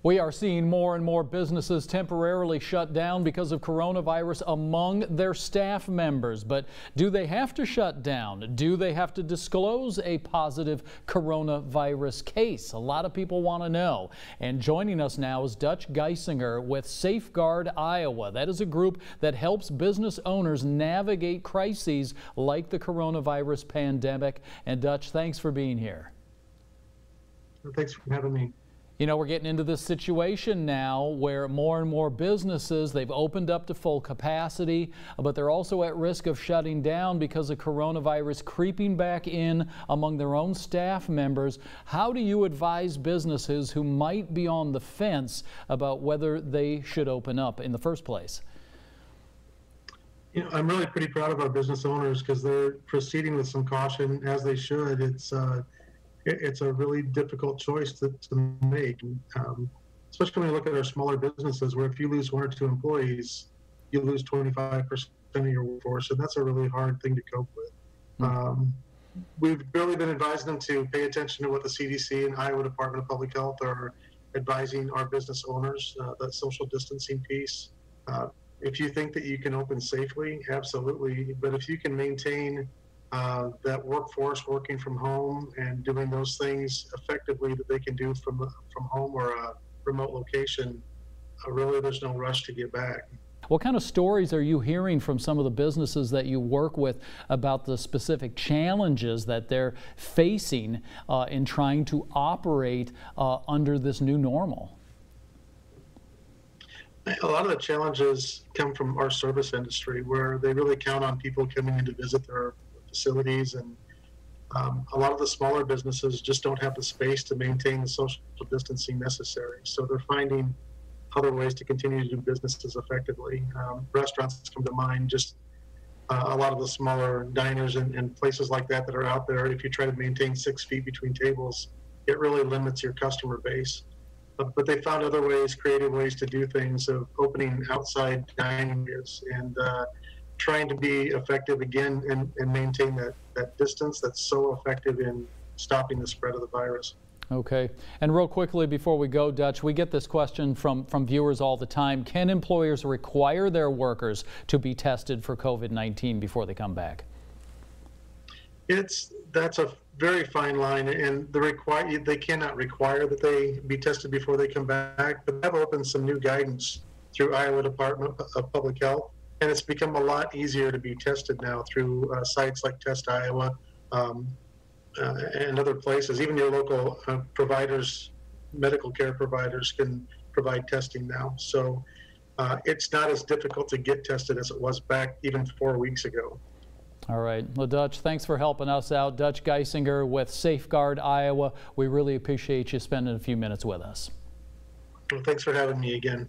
We are seeing more and more businesses temporarily shut down because of coronavirus among their staff members. But do they have to shut down? Do they have to disclose a positive coronavirus case? A lot of people want to know. And joining us now is Dutch Geisinger with Safeguard Iowa. That is a group that helps business owners navigate crises like the coronavirus pandemic. And Dutch, thanks for being here. Thanks for having me. You know, we're getting into this situation now where more and more businesses, they've opened up to full capacity, but they're also at risk of shutting down because of coronavirus creeping back in among their own staff members. How do you advise businesses who might be on the fence about whether they should open up in the first place? You know, I'm really pretty proud of our business owners because they're proceeding with some caution, as they should. It's a really difficult choice to make, especially when you look at our smaller businesses, where if you lose 1 or 2 employees, you lose 25% of your workforce, and that's a really hard thing to cope with. We've really been advising them to pay attention to what the CDC and Iowa Department of Public Health are advising our business owners, that social distancing piece. If you think that you can open safely, absolutely, but if you can maintain that workforce working from home and doing those things effectively that they can do from home or a remote location, really there's no rush to get back. What kind of stories are you hearing from some of the businesses that you work with about the specific challenges that they're facing in trying to operate under this new normal? A lot of the challenges come from our service industry, where they really count on people coming in to visit their facilities, and a lot of the smaller businesses just don't have the space to maintain the social distancing necessary. So they're finding other ways to continue to do businesses effectively. Restaurants come to mind, just a lot of the smaller diners and places like that that are out there. If you try to maintain 6 feet between tables, it really limits your customer base. But they found other ways, creative ways to do things, of opening outside dining areas and trying to be effective again and maintain that distance that's so effective in stopping the spread of the virus. Okay. And real quickly before we go, Dutch, we get this question from viewers all the time. Can employers require their workers to be tested for COVID-19 before they come back? That's a very fine line, and they cannot require that they be tested before they come back, but they've opened some new guidance through Iowa Department of Public Health. And it's become a lot easier to be tested now through sites like Test Iowa and other places. Even your local providers, medical care providers, can provide testing now. So it's not as difficult to get tested as it was back even 4 weeks ago. All right. Well, Dutch, thanks for helping us out. Dutch Geisinger with Safeguard Iowa. We really appreciate you spending a few minutes with us. Well, thanks for having me again.